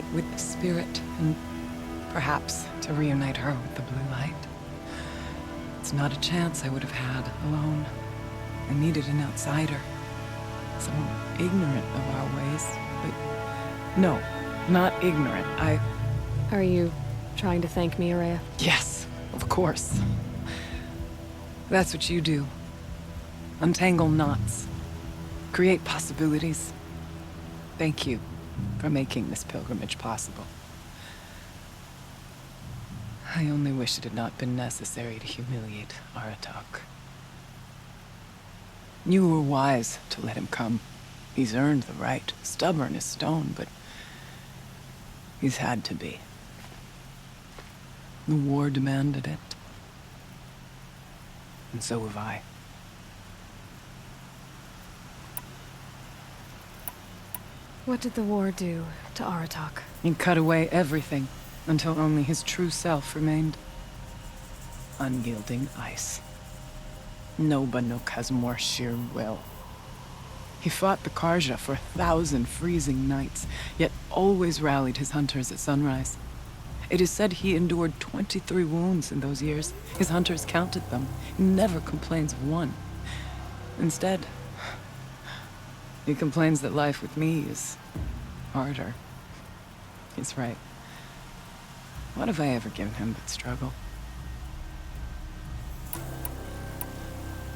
with the spirit, and perhaps to reunite her with the blue light. It's not a chance I would have had alone. I needed an outsider. Someone ignorant of our ways. But no, not ignorant. Are you trying to thank me, Ourea? Yes, of course. That's what you do. Untangle knots. Create possibilities. Thank you for making this pilgrimage possible. I only wish it had not been necessary to humiliate Aratak. You were wise to let him come. He's earned the right, stubborn as stone, but he's had to be. The war demanded it. And so have I. What did the war do to Aratak? He cut away everything until only his true self remained. Unyielding ice. No Banuk has more sheer will. He fought the Carja for 1,000 freezing nights, yet always rallied his hunters at sunrise. It is said he endured 23 wounds in those years. His hunters counted them. He never complains of one. Instead, he complains that life with me is harder. He's right. What have I ever given him but struggle?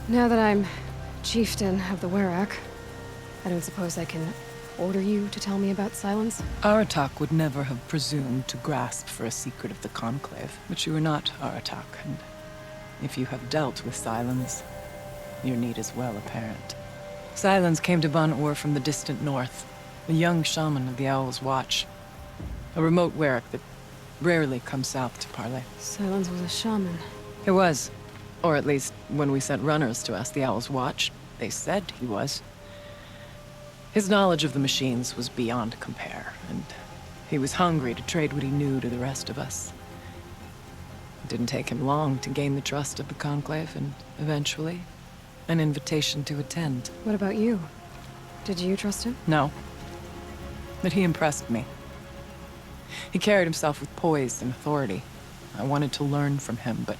Now that I'm chieftain of the Werak, I don't suppose I can order you to tell me about Silence? Aratak would never have presumed to grasp for a secret of the Conclave, but you are not Aratak, and if you have dealt with Silence, your need is well apparent. Silence came to Ban-Ur from the distant north, a young shaman of the Owl's Watch, a remote Werak that rarely comes south to parley. Silence was a shaman. He was. Or at least, when we sent runners to ask the Owl's Watch, they said he was. His knowledge of the machines was beyond compare, and he was hungry to trade what he knew to the rest of us. It didn't take him long to gain the trust of the Conclave, and eventually, an invitation to attend. What about you? Did you trust him? No. But he impressed me. He carried himself with poise and authority. I wanted to learn from him, but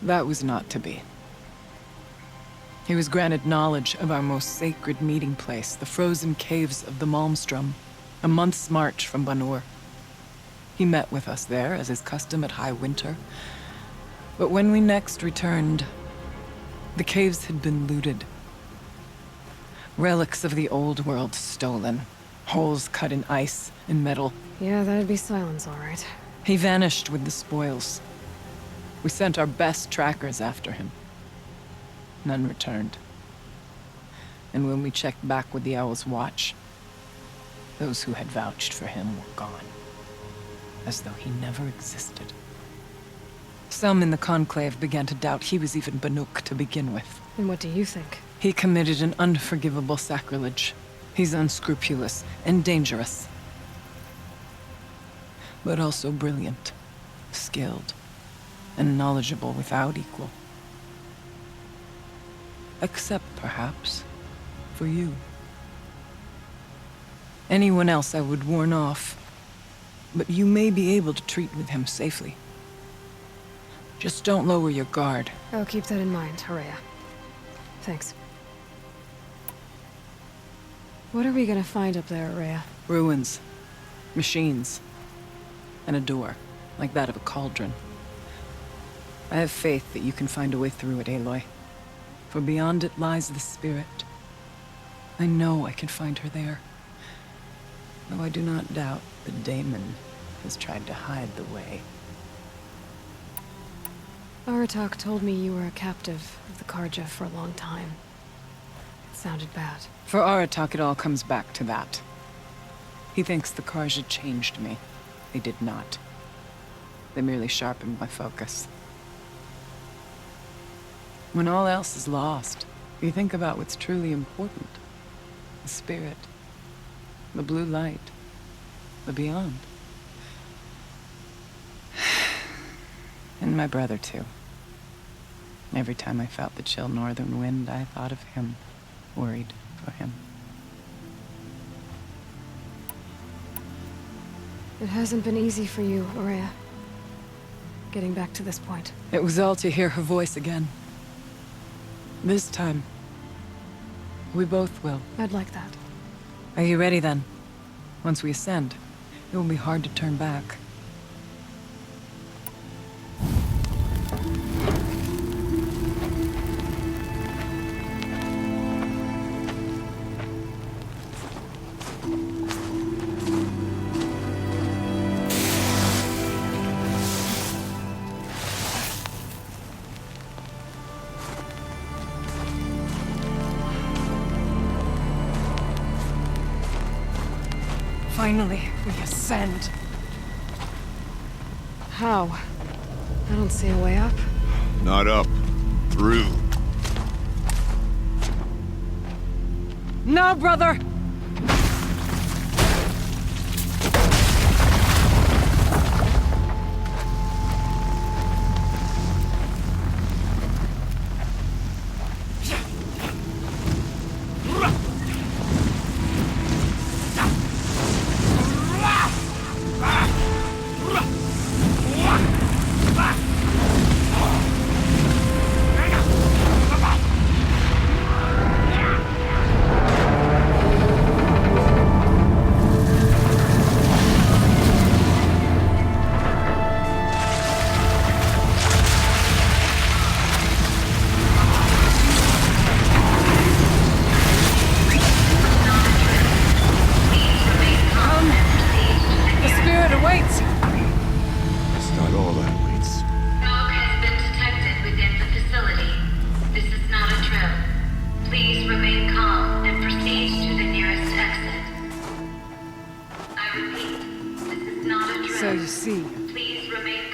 that was not to be. He was granted knowledge of our most sacred meeting place, the frozen caves of the Malmstrom, a month's march from Ban-Ur. He met with us there, as is custom at High Winter. But when we next returned, the caves had been looted. Relics of the old world stolen. Holes cut in ice and metal. Yeah, that'd be Silence, all right. He vanished with the spoils. We sent our best trackers after him. None returned. And when we checked back with the Owl's Watch, those who had vouched for him were gone. As though he never existed. Some in the Conclave began to doubt he was even Banuk to begin with. And what do you think? He committed an unforgivable sacrilege. He's unscrupulous and dangerous. But also brilliant, skilled, and knowledgeable without equal. Except, perhaps, for you. Anyone else I would warn off, but you may be able to treat with him safely. Just don't lower your guard. I'll keep that in mind, Ourea. Thanks. What are we gonna find up there, Ourea? Ruins, machines, and a door, like that of a cauldron. I have faith that you can find a way through it, Aloy. For beyond it lies the spirit. I know I can find her there. Though I do not doubt that Daemon has tried to hide the way. Aratak told me you were a captive of the Carja for a long time. It sounded bad. For Aratak, it all comes back to that. He thinks the Carja changed me. They did not. They merely sharpened my focus. When all else is lost, you think about what's truly important. The spirit. The blue light. The beyond. And my brother, too. Every time I felt the chill northern wind, I thought of him, worried for him. It hasn't been easy for you, Aurea. Getting back to this point. It was all to hear her voice again. This time, we both will. I'd like that. Are you ready then? Once we ascend, it will be hard to turn back. Finally, we ascend. How? I don't see a way up. Not up. Through. No, brother! So you see,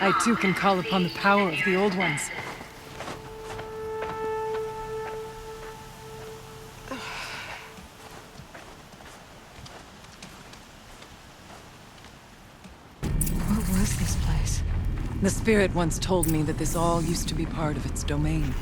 I too can call upon the power of the Old Ones. What was this place? The Spirit once told me that this all used to be part of its domain.